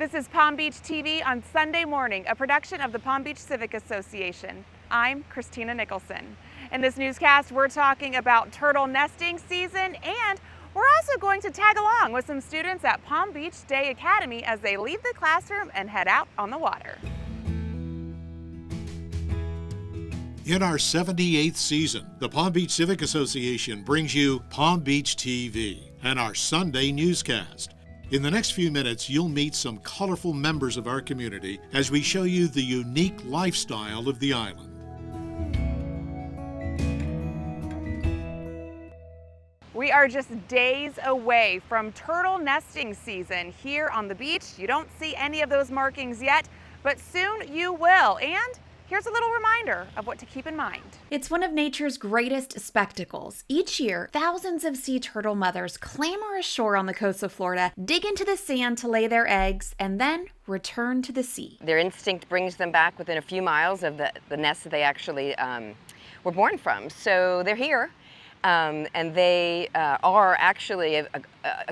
This is Palm Beach TV on Sunday morning, a production of the Palm Beach Civic Association. I'm Christina Nicholson. In this newscast, we're talking about turtle nesting season, and we're also going to tag along with some students at Palm Beach Day Academy as they leave the classroom and head out on the water. In our 78th season, the Palm Beach Civic Association brings you Palm Beach TV and our Sunday newscast. In the next few minutes, you'll meet some colorful members of our community as we show you the unique lifestyle of the island. We are just days away from turtle nesting season here on the beach. You don't see any of those markings yet, but soon you will. And here's a little reminder of what to keep in mind. It's one of nature's greatest spectacles. Each year, thousands of sea turtle mothers clamber ashore on the coast of Florida, dig into the sand to lay their eggs, and then return to the sea. Their instinct brings them back within a few miles of the nest that they actually were born from. So they're here, and they are actually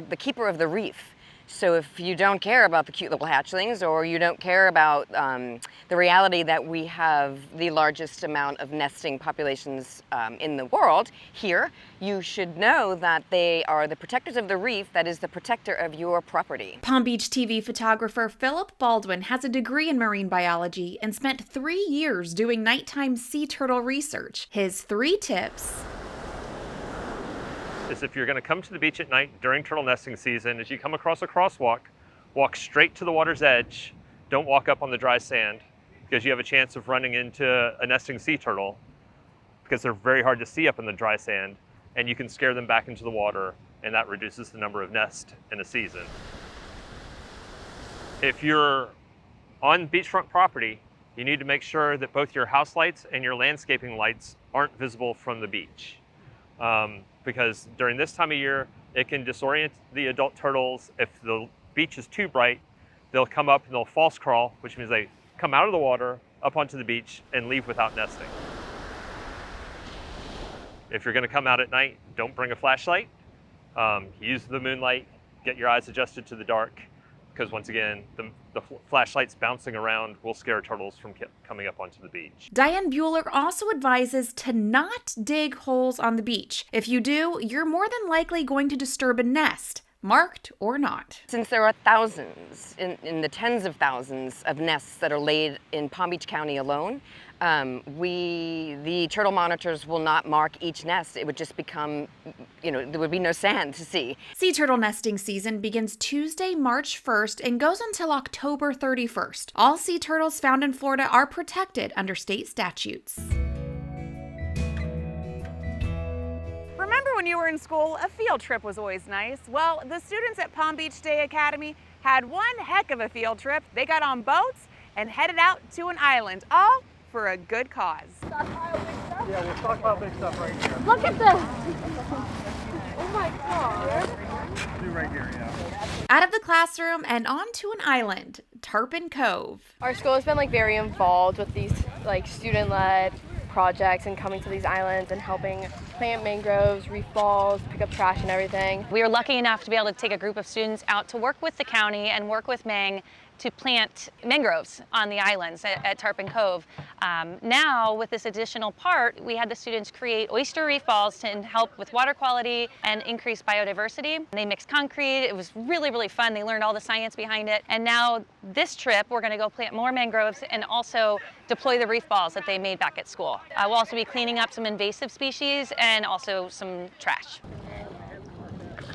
the keeper of the reef. So if you don't care about the cute little hatchlings, or you don't care about the reality that we have the largest amount of nesting populations in the world here, you should know that they are the protectors of the reef, that is the protector of your property. Palm Beach TV photographer Philip Baldwin has a degree in marine biology and spent 3 years doing nighttime sea turtle research. His 3 tips is if you're going to come to the beach at night during turtle nesting season, as you come across a crosswalk, walk straight to the water's edge. Don't walk up on the dry sand, because you have a chance of running into a nesting sea turtle, because they're very hard to see up in the dry sand, and you can scare them back into the water, and that reduces the number of nests in a season. If you're on beachfront property, you need to make sure that both your house lights and your landscaping lights aren't visible from the beach. Because during this time of year, it can disorient the adult turtles. If the beach is too bright, they'll come up and they'll false crawl, which means they come out of the water, up onto the beach, and leave without nesting. If you're gonna come out at night, don't bring a flashlight. Use the moonlight, get your eyes adjusted to the dark, because once again, the flashlights bouncing around will scare turtles from coming up onto the beach. Diane Bueller also advises to not dig holes on the beach. If you do, you're more than likely going to disturb a nest, marked or not. Since there are thousands, in the tens of thousands of nests that are laid in Palm Beach County alone, the turtle monitors will not mark each nest. It would just become, there would be no sand to see. Sea turtle nesting season begins Tuesday, March 1st and goes until October 31st. All sea turtles found in Florida are protected under state statutes. Remember when you were in school, a field trip was always nice? Well, the students at Palm Beach Day Academy had one heck of a field trip. They got on boats and headed out to an island, all for a good cause. Yeah, we'll talk about big stuff right here. Look at this! Oh my God. Do right here, yeah. Out of the classroom and onto an island, Tarpon Cove. Our school has been very involved with these student-led projects and coming to these islands and helping plant mangroves, reef balls, pick up trash and everything. We were lucky enough to be able to take a group of students out to work with the county and work with Mang to plant mangroves on the islands at Tarpon Cove. Now, with this additional part, we had the students create oyster reef balls to help with water quality and increase biodiversity. They mixed concrete. It was really, really fun. They learned all the science behind it. And now this trip, we're gonna go plant more mangroves and also deploy the reef balls that they made back at school. We'll also be cleaning up some invasive species and also some trash.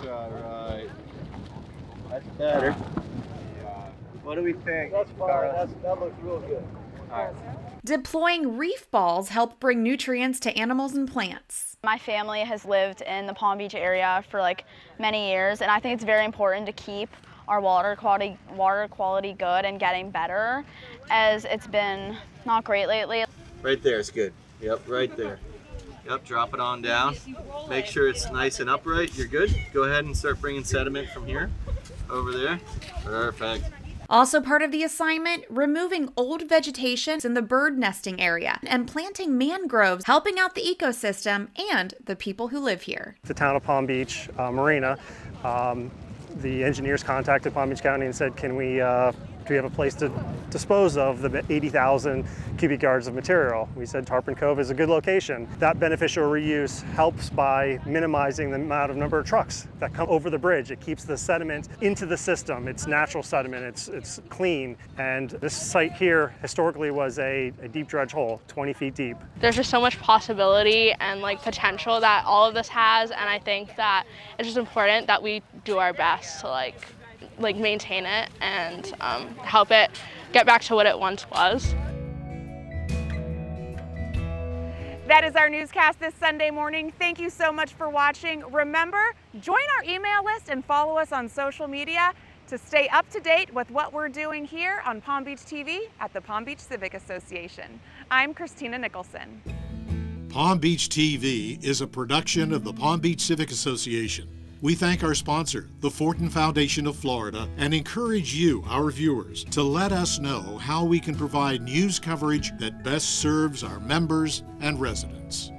All right. That's better. What do we think? That's fine. That looks real good. All right. Deploying reef balls help bring nutrients to animals and plants. My family has lived in the Palm Beach area for many years, and I think it's very important to keep our water quality good and getting better, as it's been not great lately. Right there is good. Yep, right there. Yep, drop it on down. Make sure it's nice and upright. You're good. Go ahead and start bringing sediment from here over there. Perfect. Also part of the assignment, removing old vegetation in the bird nesting area and planting mangroves, helping out the ecosystem and the people who live here. The town of Palm Beach Marina the engineers contacted Palm Beach County and said, can we have a place to dispose of the 80,000 cubic yards of material? We said Tarpon Cove is a good location. That beneficial reuse helps by minimizing the number of trucks that come over the bridge. It keeps the sediment into the system. It's natural sediment, it's clean. And this site here historically was a deep dredge hole, 20 feet deep. There's just so much possibility and potential that all of this has, and I think that it's just important that we do our best to maintain it and help it get back to what it once was. That is our newscast this Sunday morning. Thank you so much for watching. Remember, join our email list and follow us on social media to stay up to date with what we're doing here on Palm Beach TV at the Palm Beach Civic Association. I'm Christina Nicholson. Palm Beach TV is a production of the Palm Beach Civic Association. We thank our sponsor, the Fortin Foundation of Florida, and encourage you, our viewers, to let us know how we can provide news coverage that best serves our members and residents.